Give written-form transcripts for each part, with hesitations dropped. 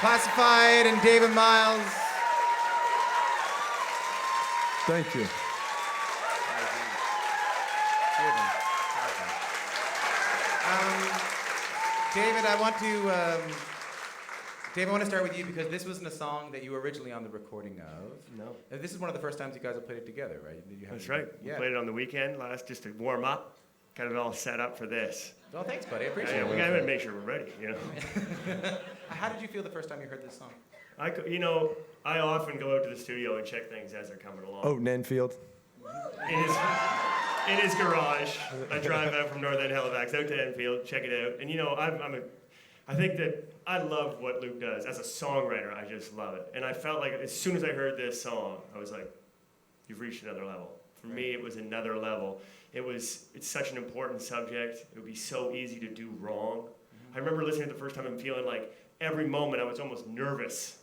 Classified and David Myles. Thank you. David, I want to start with you because this wasn't a song that you were originally on the recording of. No. This is one of the first times you guys have played it together, right? That's right. Yeah. We played it on the weekend last just to warm up, kind of all set up for this. Oh, thanks, buddy. I appreciate Yeah, it. we gotta make sure we're ready, you know. How did you feel the first time you heard this song? I often go out to the studio and check things as they're coming along. Oh, Nenfield. In his garage, I drive out from North End Halifax out to Enfield, check it out, and I think that I love what Luke does as a songwriter. I just love it, and I felt like as soon as I heard this song, I was like, "You've reached another level." For me, it was another level. It's such an important subject. It would be so easy to do wrong. I remember listening to it the first time and feeling like every moment I was almost nervous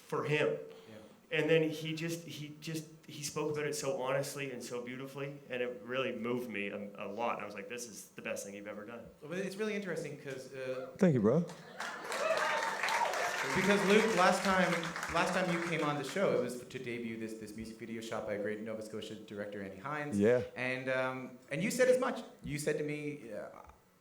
for him. Yeah. And then he spoke about it so honestly and so beautifully, and it really moved me a lot. And I was like, this is the best thing you've ever done. Well, it's really interesting because... Thank you, bro. Because Luke, last time you came on the show, it was to debut this music video shot by a great Nova Scotia director, Andy Hines. Yeah. And you said as much. You said to me,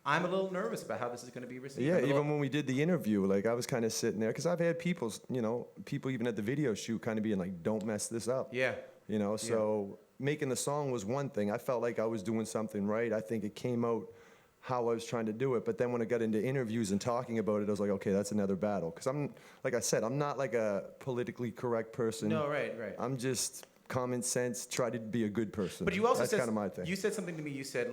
I'm a little nervous about how this is going to be received. Yeah, even when we did the interview, like I was kind of sitting there, because I've had people even at the video shoot kind of being like, don't mess this up. Yeah. So making the song was one thing. I felt like I was doing something right. I think it came out how I was trying to do it. But then when I got into interviews and talking about it, I was like, okay, that's another battle. Because like I said, I'm not like a politically correct person. No, right. I'm just common sense, try to be a good person. But you also that's said, kind of my thing. You said something to me. You said,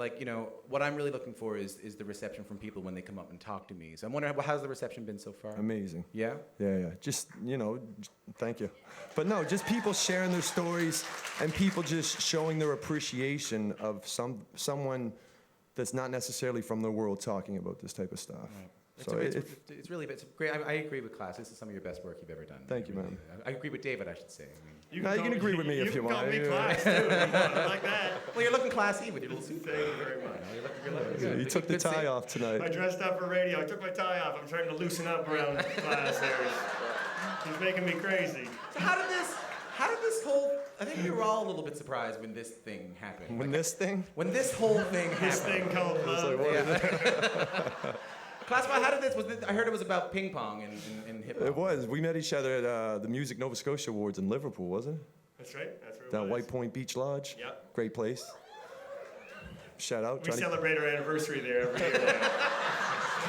what I'm really looking for is the reception from people when they come up and talk to me. So I'm wondering, how's the reception been so far? Amazing. Yeah? Yeah. Just, thank you. But no, just people sharing their stories and people just showing their appreciation of someone that's not necessarily from the world talking about this type of stuff. Right. So it's great. I agree with Class. This is some of your best work you've ever done. Thank you, man. I agree with David, I should say. You can agree with me if you want. You can call me Class, too, if you want. I like that. Well, you're looking classy with your little suit. Thank you very much. You're looking good. You took the tie off tonight. I dressed up for radio. I took my tie off. I'm starting to loosen up around Class here. He's making me crazy. So how did this whole... I think we were all a little bit surprised when this thing happened. When this whole thing happened. This thing called love. Classify, how did this... I heard it was about ping pong and hip-hop. It was. We met each other at the Music Nova Scotia Awards in Liverpool, wasn't it? That's right. That's where it Down was. White Point Beach Lodge. Yep. Great place. Shout out. We celebrate our anniversary there every year now.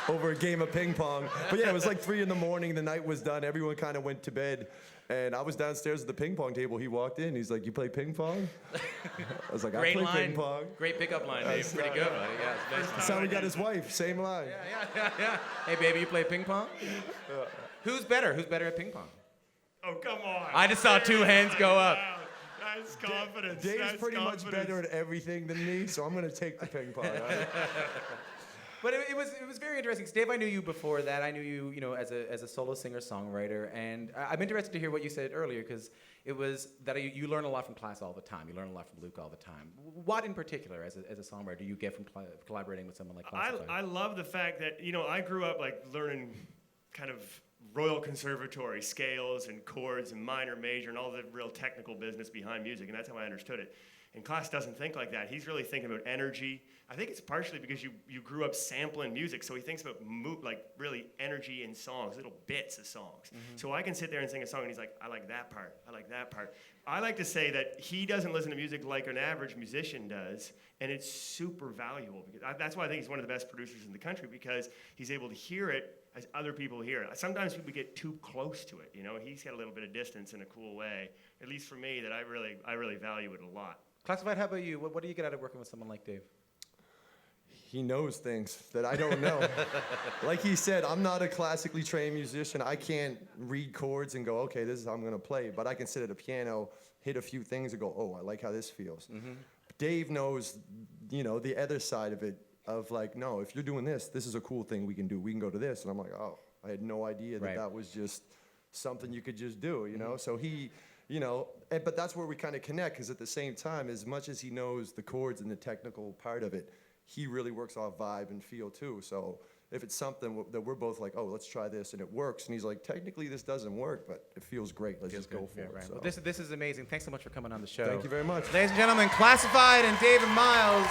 Over a game of ping pong. But yeah, it was like 3 a.m. The night was done. Everyone kind of went to bed. And I was downstairs at the ping pong table. He walked in. He's like, "You play ping pong?" I was like, "I play ping pong." Great pickup line, Dave. Pretty good, buddy. Yeah, nice. That's how he got his wife. Same line. Yeah. Hey, baby, you play ping pong? Who's better? Who's better at ping pong? Oh, come on. I just saw 2 hands go up. Wow. That's confidence. Dave's pretty much better at everything than me, so I'm going to take the ping pong. But it was very interesting. 'Cause Dave, I knew you before that. I knew you, as a solo singer-songwriter, and I'm interested to hear what you said earlier, because it was that you learn a lot from Class all the time. You learn a lot from Luke all the time. What in particular, as a songwriter, do you get from collaborating with someone like Class? I love the fact that I grew up like learning kind of Royal Conservatory scales and chords and minor, major, and all the real technical business behind music, and that's how I understood it. And Class doesn't think like that. He's really thinking about energy. I think it's partially because you grew up sampling music, so he thinks about really energy in songs, little bits of songs. Mm-hmm. So I can sit there and sing a song, and he's like, I like that part, I like that part. I like to say that he doesn't listen to music like an average musician does, and it's super valuable. That's why I think he's one of the best producers in the country, because he's able to hear it as other people hear it. Sometimes people get too close to it, He's got a little bit of distance in a cool way, at least for me, that I really value it a lot. Classified, how about you? What do you get out of working with someone like Dave? He knows things that I don't know. Like he said, I'm not a classically trained musician. I can't read chords and go, okay, this is how I'm going to play. But I can sit at a piano, hit a few things, and go, oh, I like how this feels. Mm-hmm. Dave knows, the other side of it, of like, no, if you're doing this is a cool thing we can do. We can go to this. And I'm like, oh, I had no idea that was just something you could just do, Mm-hmm. So he... but that's where we kind of connect, because at the same time, as much as he knows the chords and the technical part of it, he really works off vibe and feel too. So if it's something that we're both like, oh, let's try this, and it works, and he's like, technically this doesn't work, but it feels great. Let's just go for it. Right. So. Well, this is amazing. Thanks so much for coming on the show. Thank you very much. Ladies and gentlemen, Classified and David Myles.